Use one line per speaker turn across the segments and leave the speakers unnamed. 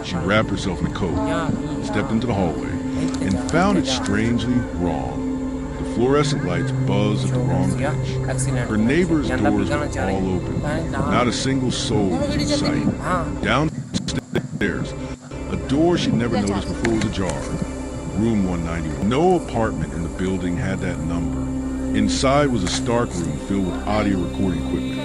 She wrapped herself in a coat, stepped into the hallway, and found it strangely wrong. The fluorescent lights buzzed at the wrong pitch. Her neighbors' doors were all open. Not a single soul was in sight. Downstairs, a door she'd never noticed before was ajar. Room 191. No apartment in the building had that number. Inside was a stark room filled with audio recording equipment.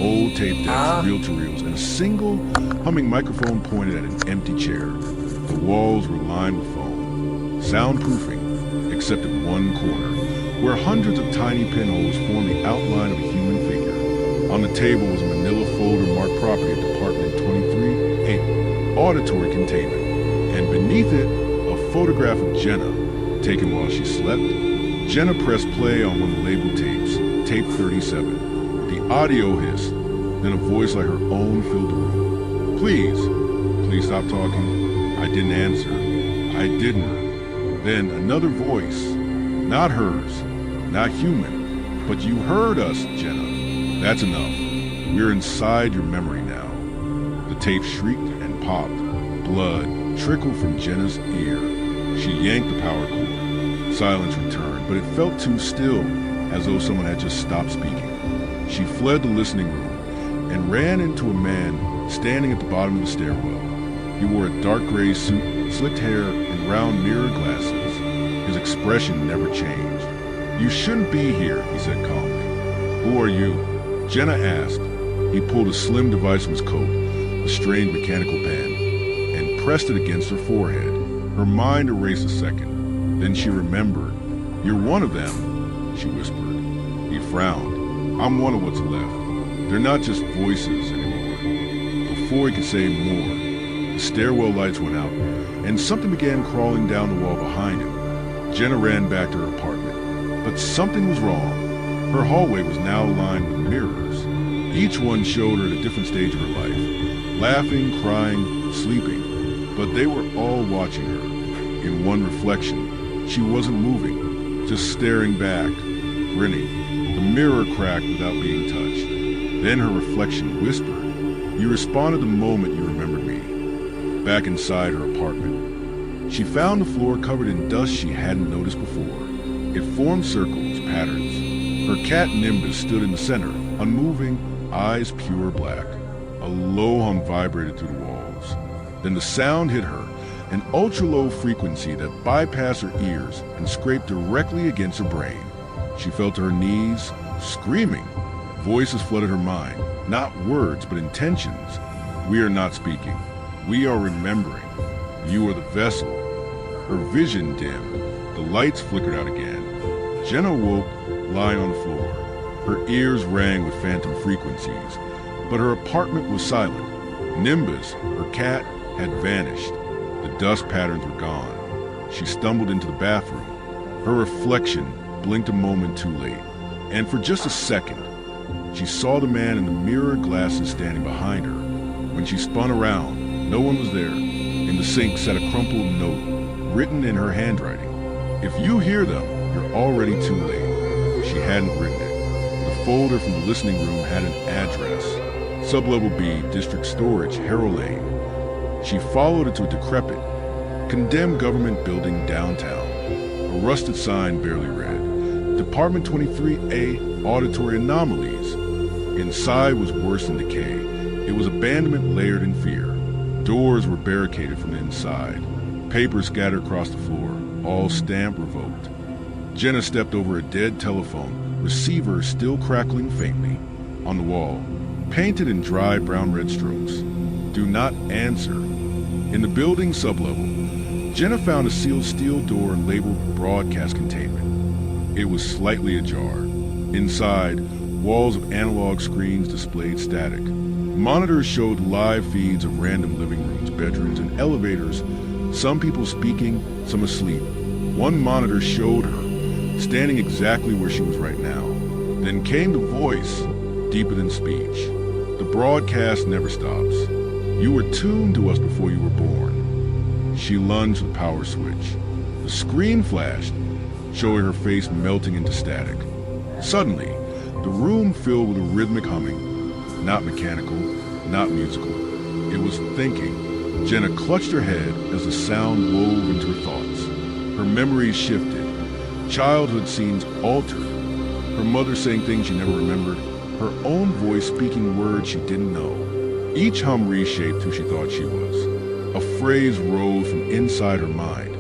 Old tape decks, reel-to-reels, and a single humming microphone pointed at an empty chair. The walls were lined with foam, soundproofing, except at one corner, where hundreds of tiny pinholes formed the outline of a human figure. On the table was a manila folder marked property at Department 23A, auditory containment, and beneath it, a photograph of Jenna, taken while she slept. Jenna pressed play on one of the labeled tapes, tape 37. The audio hissed, then a voice like her own filled the room. Please stop talking. I didn't answer. I didn't. Then another voice, not hers, not human, but you heard us, Jenna. That's enough. We're inside your memory now. The tape shrieked and popped. Blood trickled from Jenna's ear. She yanked the power cord. Silence returned, but it felt too still, as though someone had just stopped speaking. She fled the listening room and ran into a man standing at the bottom of the stairwell. He wore a dark gray suit, slicked hair, and round mirror glasses. His expression never changed. You shouldn't be here, he said calmly. Who are you? Jenna asked. He pulled a slim device from his coat, a strange mechanical pen, and pressed it against her forehead. Her mind erased a second. Then she remembered. You're one of them, she whispered. He frowned. I'm one of what's left. They're not just voices anymore. Before he could say more, the stairwell lights went out, and something began crawling down the wall behind him. Jenna ran back to her apartment, but something was wrong. Her hallway was now lined with mirrors. Each one showed her at a different stage of her life, laughing, crying, sleeping, but they were all watching her. In one reflection, she wasn't moving, just staring back, grinning. The mirror cracked without being touched. Then her reflection whispered, "You responded the moment you remembered me." Back inside her apartment, she found the floor covered in dust she hadn't noticed before. It formed circles, patterns. Her cat Nimbus stood in the center, unmoving, eyes pure black. A low hum vibrated through the walls. Then the sound hit her, an ultra-low frequency that bypassed her ears and scraped directly against her brain. She fell to her knees, screaming. Voices flooded her mind, not words, but intentions. We are not speaking. We are remembering. You are the vessel. Her vision dimmed. The lights flickered out again. Jenna woke, lying on the floor. Her ears rang with phantom frequencies, but her apartment was silent. Nimbus, her cat, had vanished. The dust patterns were gone. She stumbled into the bathroom. Her reflection blinked a moment too late, and for just a second, she saw the man in the mirror glasses standing behind her. When she spun around, no one was there. In the sink sat a crumpled note, written in her handwriting. If you hear them, you're already too late. She hadn't written it. The folder from the listening room had an address. Sublevel B, District Storage, Harrow Lane. She followed it to a decrepit, condemned government building downtown. A rusted sign barely read, Department 23A, Auditory Anomalies. Inside was worse than decay. It was abandonment layered in fear. Doors were barricaded from the inside. Papers scattered across the floor, all stamped revoked. Jenna stepped over a dead telephone, receiver still crackling faintly. On the wall, painted in dry brown-red strokes, "Do not answer." In the building sublevel, Jenna found a sealed steel door labeled broadcast containment. It was slightly ajar. Inside, walls of analog screens displayed static. Monitors showed live feeds of random living rooms, bedrooms, and elevators, some people speaking, some asleep. One monitor showed her, standing exactly where she was right now. Then came the voice, deeper than speech. The broadcast never stops. You were tuned to us before you were born. She lunged to the power switch. The screen flashed, showing her face melting into static. Suddenly, the room filled with a rhythmic humming, not mechanical, not musical. It was thinking, Jenna clutched her head as the sound wove into her thoughts. Her memories shifted. Childhood scenes altered. Her mother saying things she never remembered. Her own voice speaking words she didn't know. Each hum reshaped who she thought she was. A phrase rose from inside her mind,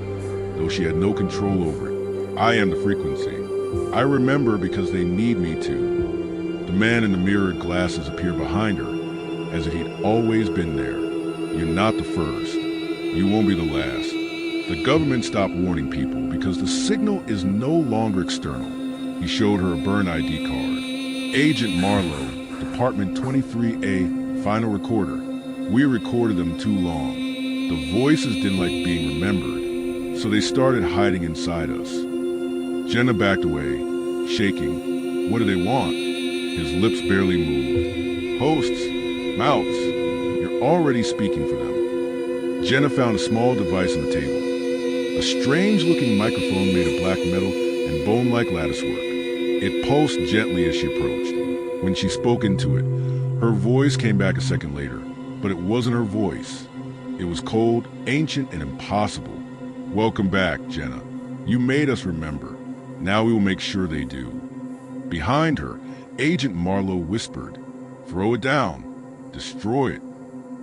though she had no control over it. I am the frequency. I remember because they need me to. The man in the mirrored glasses appeared behind her, as if he'd always been there. You're not the first. You won't be the last. The government stopped warning people because the signal is no longer external. He showed her a burn ID card. Agent Marlowe, Department 23A, final recorder. We recorded them too long. The voices didn't like being remembered, so they started hiding inside us. Jenna backed away, shaking. What do they want? His lips barely moved. Hosts, mouths, you're already speaking for them. Jenna found a small device on the table. A strange-looking microphone made of black metal and bone-like latticework. It pulsed gently as she approached. When she spoke into it, her voice came back a second later, but it wasn't her voice. It was cold, ancient, and impossible. Welcome back, Jenna. You made us remember. Now we will make sure they do. Behind her, Agent Marlowe whispered, "Throw it down. Destroy it."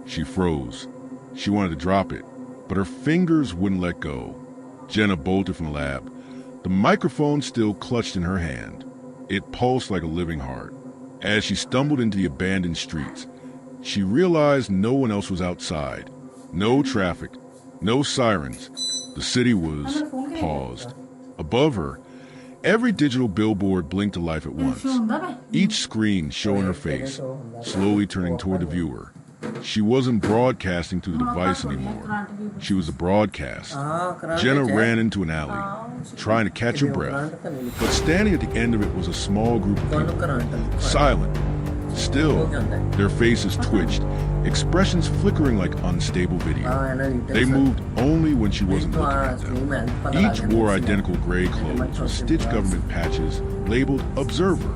She froze. She wanted to drop it, but her fingers wouldn't let go. Jenna bolted from the lab. The microphone still clutched in her hand. It pulsed like a living heart. As she stumbled into the abandoned streets, she realized no one else was outside. No traffic, no sirens. The city was paused. Above her, every digital billboard blinked to life at once. Each screen showing her face, slowly turning toward the viewer. She wasn't broadcasting through the device anymore. She was a broadcast. Jenna ran into an alley, trying to catch her breath. But standing at the end of it was a small group of people, silent. Still, their faces twitched, expressions flickering like unstable video. They moved only when she wasn't looking at them. Each wore identical gray clothes with stitched government patches labeled Observer.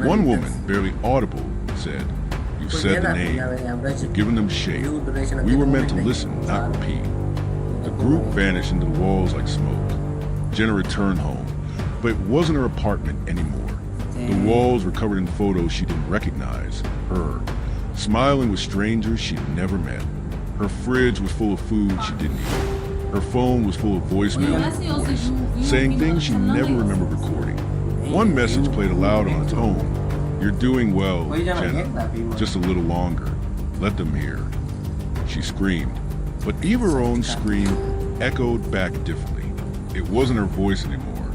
One woman, barely audible, said, "You've said the name. You've given them shape. We were meant to listen, not repeat." The group vanished into the walls like smoke. Jenna returned home, but it wasn't her apartment anymore. The walls were covered in photos she didn't recognize. Her, smiling with strangers she'd never met. Her fridge was full of food she didn't eat. Her phone was full of voicemail and voice, saying things she never remembered recording. One message played aloud on its own. "You're doing well, Jenna. Just a little longer. Let them hear." She screamed, but even her own scream echoed back differently. It wasn't her voice anymore.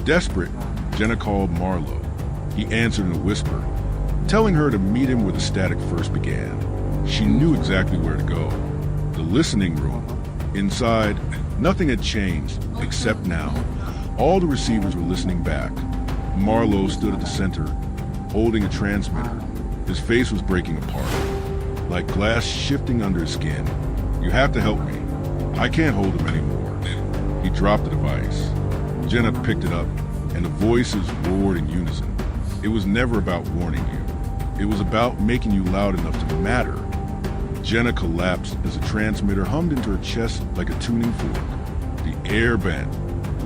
Desperate, Jenna called Marlowe. He answered in a whisper, telling her to meet him where the static first began. She knew exactly where to go. The listening room. Inside, nothing had changed, except now. All the receivers were listening back. Marlowe stood at the center, holding a transmitter. His face was breaking apart, like glass shifting under his skin. "You have to help me. I can't hold him anymore." He dropped the device. Jenna picked it up, and the voices roared in unison. It was never about warning you. It was about making you loud enough to matter. Jenna collapsed as the transmitter hummed into her chest like a tuning fork. The air bent.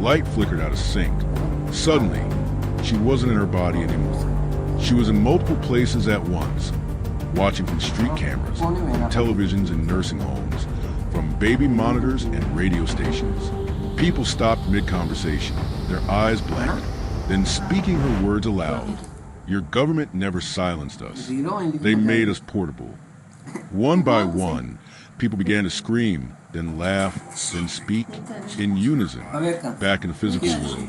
Light flickered out of sync. Suddenly, she wasn't in her body anymore. She was in multiple places at once, watching from street cameras, from televisions and nursing homes, from baby monitors and radio stations. People stopped mid-conversation, their eyes blank, then speaking her words aloud. "Your government never silenced us. They made us portable." One by one, people began to scream, then laugh, then speak, in unison, back in the physical world.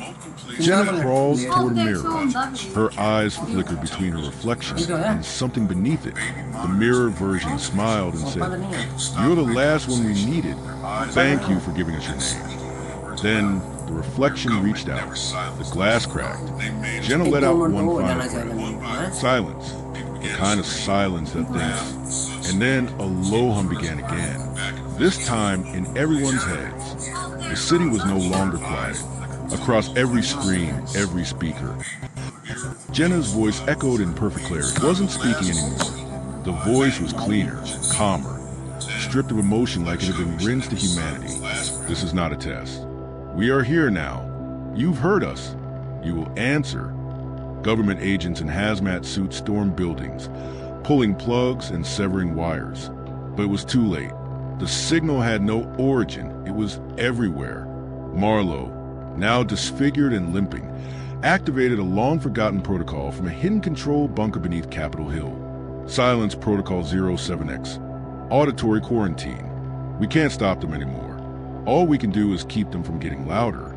Jenna crawled toward a mirror. Her eyes flickered between her reflection and something beneath it. The mirror version smiled and said, "You're the last one we needed. Thank you for giving us your name." Then the reflection reached out. The glass cracked. Jenna let out one final breath. Silence. The kind of silence that thinks. And then a low hum began again. This time in everyone's heads. The city was no longer quiet. Across every screen, every speaker. Jenna's voice echoed in perfect clarity. It wasn't speaking anymore. The voice was cleaner, calmer. stripped of emotion like it had been rinsed to humanity. This is not a test. We are here now. You've heard us. You will answer. Government agents in hazmat suits stormed buildings, pulling plugs and severing wires. But it was too late. The signal had no origin. It was everywhere. Marlowe, now disfigured and limping, activated a long-forgotten protocol from a hidden control bunker beneath Capitol Hill. Silence Protocol 07X. Auditory quarantine. We can't stop them anymore. All we can do is keep them from getting louder.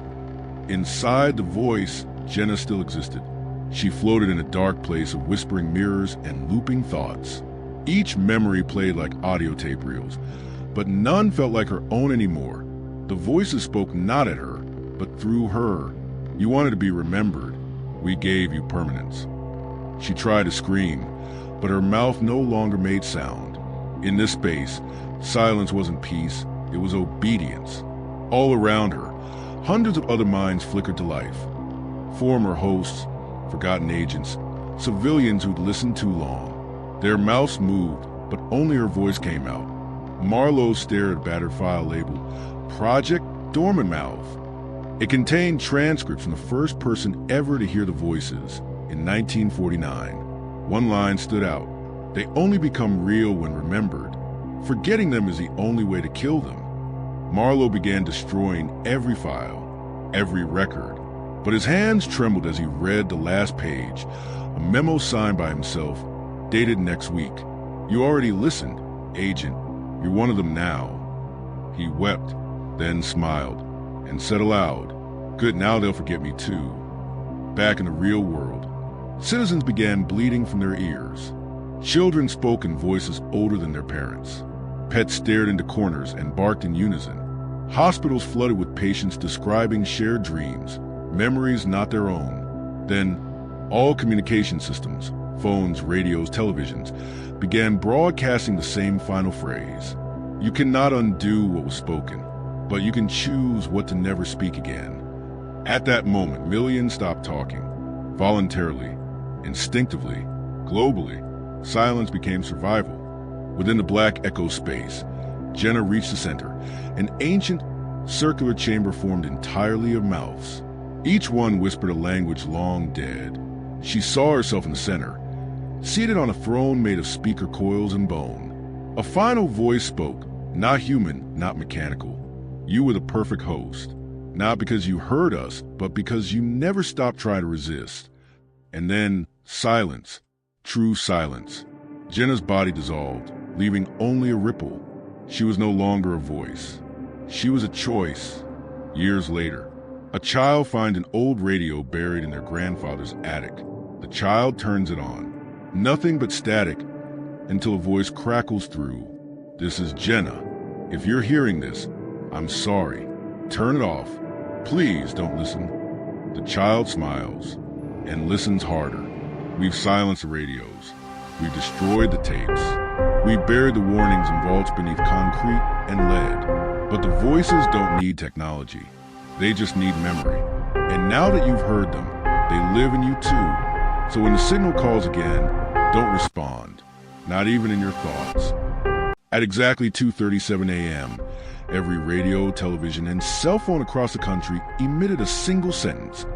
Inside the voice, Jenna still existed. She floated in a dark place of whispering mirrors and looping thoughts. Each memory played like audio tape reels, but none felt like her own anymore. The voices spoke not at her, but through her. You wanted to be remembered. We gave you permanence. She tried to scream, but her mouth no longer made sound. In this space, silence wasn't peace, it was obedience. All around her, hundreds of other minds flickered to life. Former hosts, forgotten agents, civilians who'd listened too long. Their mouths moved, but only her voice came out. Marlowe stared at a battered file labeled Project Dormant Mouth. It contained transcripts from the first person ever to hear the voices in 1949. One line stood out. They only become real when remembered. Forgetting them is the only way to kill them. Marlowe began destroying every file, every record. But his hands trembled as he read the last page, a memo signed by himself, dated next week. You already listened, Agent. You're one of them now. He wept, then smiled, and said aloud, Good, now they'll forget me too. Back in the real world, citizens began bleeding from their ears. Children spoke in voices older than their parents. Pets stared into corners and barked in unison. Hospitals flooded with patients describing shared dreams, memories not their own. Then, all communication systems, phones, radios, televisions, began broadcasting the same final phrase. You cannot undo what was spoken, but you can choose what to never speak again. At that moment, millions stopped talking. Voluntarily, instinctively, globally, silence became survival. Within the black echo space, Jenna reached the center. An ancient, circular chamber formed entirely of mouths. Each one whispered a language long dead. She saw herself in the center, seated on a throne made of speaker coils and bone. A final voice spoke, not human, not mechanical. You were the perfect host, not because you heard us, but because you never stopped trying to resist. And then, silence, true silence. Jenna's body dissolved, leaving only a ripple. She was no longer a voice. She was a choice. Years later, a child finds an old radio buried in their grandfather's attic. The child turns it on. Nothing but static until a voice crackles through. This is Jenna. If you're hearing this, I'm sorry. Turn it off. Please don't listen. The child smiles and listens harder. We've silenced the radios. We've destroyed the tapes. We've buried the warnings in vaults beneath concrete and lead. But the voices don't need technology. They just need memory. And now that you've heard them, they live in you too. So when the signal calls again, don't respond. Not even in your thoughts. At exactly 2:37 a.m., every radio, television, and cell phone across the country emitted a single sentence,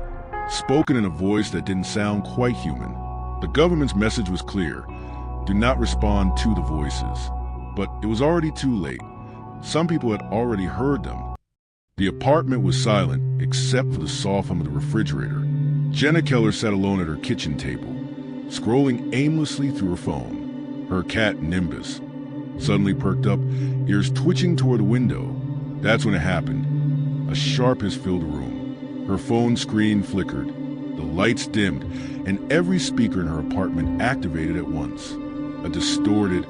spoken in a voice that didn't sound quite human. The government's message was clear. Do not respond to the voices. But it was already too late. Some people had already heard them. The apartment was silent, except for the soft hum of the refrigerator. Jenna Keller sat alone at her kitchen table, scrolling aimlessly through her phone. Her cat, Nimbus, suddenly perked up, ears twitching toward the window. That's when it happened. A sharp hiss filled the room. Her phone screen flickered, the lights dimmed, and every speaker in her apartment activated at once. A distorted,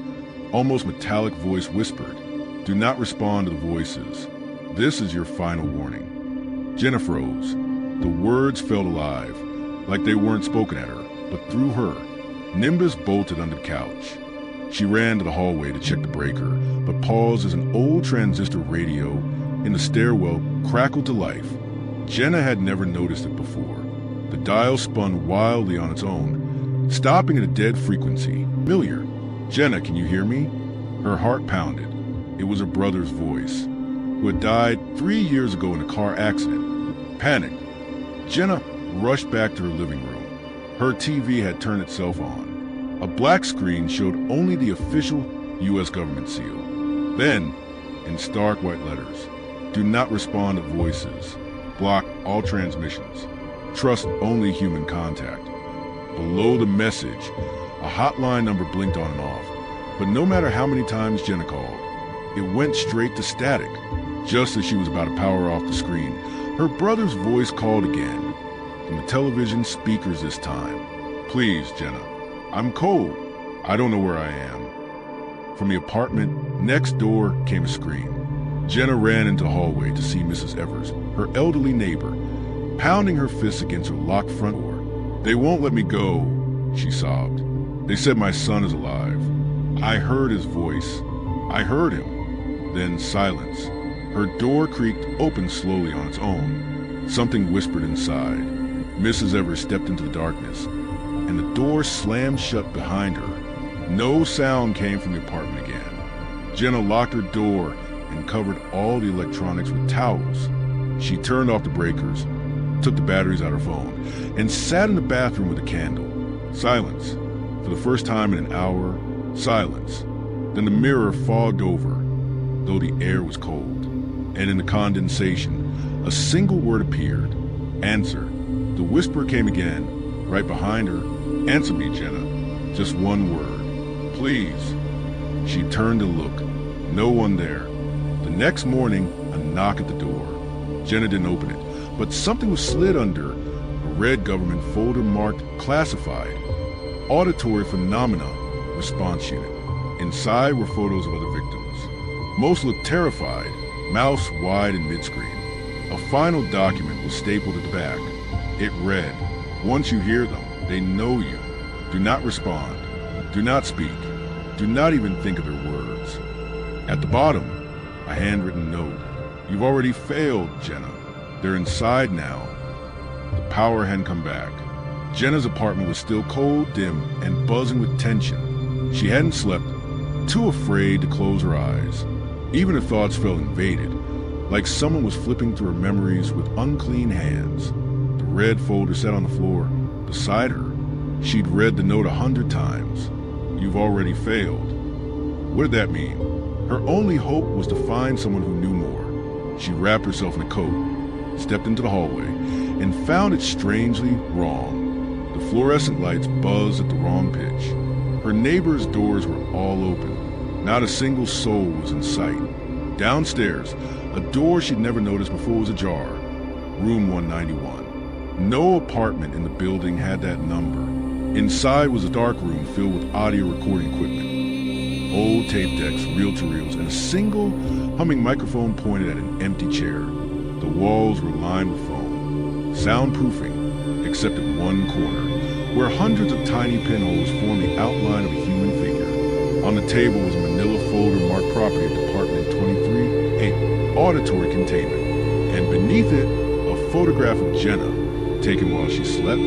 almost metallic voice whispered, "Do not respond to the voices. This is your final warning." Jenna froze. The words felt alive, like they weren't spoken at her, but through her. Nimbus bolted under the couch. She ran to the hallway to check the breaker, but paused as an old transistor radio in the stairwell crackled to life. Jenna had never noticed it before. The dial spun wildly on its own, stopping at a dead frequency. Familiar. "Jenna, can you hear me?" Her heart pounded. It was her brother's voice, who had died 3 years ago in a car accident. Panicked, Jenna rushed back to her living room. Her TV had turned itself on. A black screen showed only the official U.S. government seal. Then, in stark white letters, "Do not respond to voices. Block all transmissions. Trust only human contact." Below the message, a hotline number blinked on and off. But no matter how many times Jenna called, it went straight to static. Just as she was about to power off the screen, her brother's voice called again, from the television speakers this time. "Please, Jenna, I'm cold. I don't know where I am." From the apartment next door came a scream. Jenna ran into the hallway to see Mrs. Evers, her elderly neighbor, pounding her fists against her locked front door. "They won't let me go," she sobbed. "They said my son is alive. I heard his voice. I heard him." Then silence. Her door creaked open slowly on its own. Something whispered inside. Mrs. Evers stepped into the darkness, and the door slammed shut behind her. No sound came from the apartment again. Jenna locked her door and covered all the electronics with towels. She turned off the breakers, took the batteries out of her phone, and sat in the bathroom with a candle. Silence. For the first time in an hour, silence. Then the mirror fogged over, though the air was cold. And in the condensation, a single word appeared. "Answer." The whisper came again, right behind her. "Answer me, Jenna. Just one word. Please." She turned to look. No one there. The next morning, a knock at the door. Jenna didn't open it, but something was slid under. A red government folder marked "Classified." Auditory Phenomena Response Unit. Inside were photos of other victims. Most looked terrified, mouths wide and mid-screen. A final document was stapled at the back. It read, "Once you hear them, they know you. Do not respond. Do not speak. Do not even think of their words." At the bottom, a handwritten note. "You've already failed, Jenna. They're inside now." The power hadn't come back. Jenna's apartment was still cold, dim, and buzzing with tension. She hadn't slept, too afraid to close her eyes. Even her thoughts felt invaded, like someone was flipping through her memories with unclean hands. The red folder sat on the floor beside her. She'd read the note 100 times. "You've already failed." What did that mean? Her only hope was to find someone who knew more. She wrapped herself in a coat, stepped into the hallway, and found it strangely wrong. The fluorescent lights buzzed at the wrong pitch. Her neighbors' doors were all open. Not a single soul was in sight. Downstairs, a door she'd never noticed before was ajar. Room 191. No apartment in the building had that number. Inside was a dark room filled with audio recording equipment. Old tape decks, reel-to-reels, and a single humming microphone pointed at an empty chair. The walls were lined with foam, soundproofing, except at one corner, where hundreds of tiny pinholes formed the outline of a human figure. On the table was a manila folder marked Property Department 23A, Auditory Containment, and beneath it, a photograph of Jenna, taken while she slept.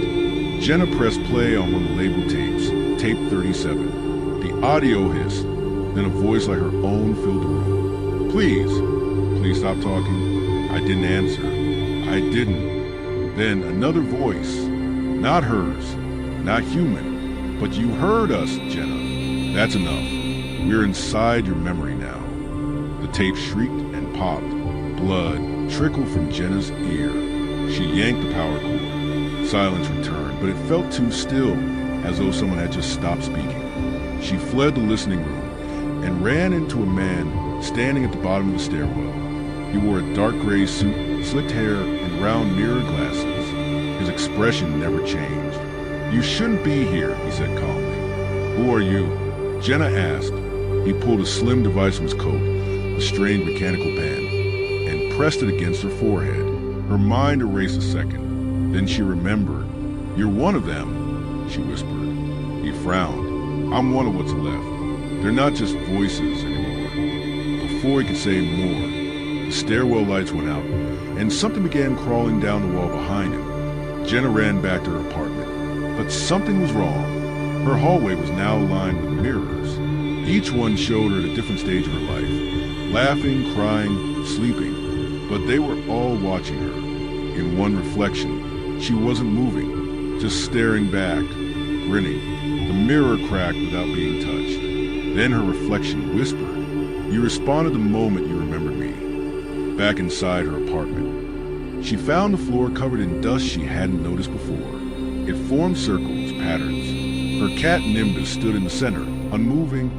Jenna pressed play on one of the labeled tapes, tape 37. The audio hissed, then a voice like her own filled the room. Please stop talking." I didn't answer. I didn't. Then another voice, not hers, not human, but "You heard us, Jenna. That's enough. We're inside your memory now." The tape shrieked and popped. Blood trickled from Jenna's ear. She yanked the power cord. Silence returned, but it felt too still, as though someone had just stopped speaking. She fled the listening room and ran into a man standing at the bottom of the stairwell. He wore a dark gray suit, slicked hair, and round mirror glasses. His expression never changed. "You shouldn't be here," he said calmly. "Who are you?" Jenna asked. He pulled a slim device from his coat, a strange mechanical pen, and pressed it against her forehead. Her mind erased a second. Then she remembered. "You're one of them," she whispered. He frowned. "I'm one of what's left. They're not just voices anymore." Before he could say more, the stairwell lights went out, and something began crawling down the wall behind him. Jenna ran back to her apartment, but something was wrong. Her hallway was now lined with mirrors. Each one showed her at a different stage of her life. laughing, crying, sleeping, but they were all watching her. In one reflection, she wasn't moving, just staring back, grinning. The mirror cracked without being touched. Then her reflection whispered, "You responded the moment you remembered me." Back inside her apartment, she found the floor covered in dust she hadn't noticed before. It formed circles, patterns. Her cat Nimbus stood in the center, unmoving,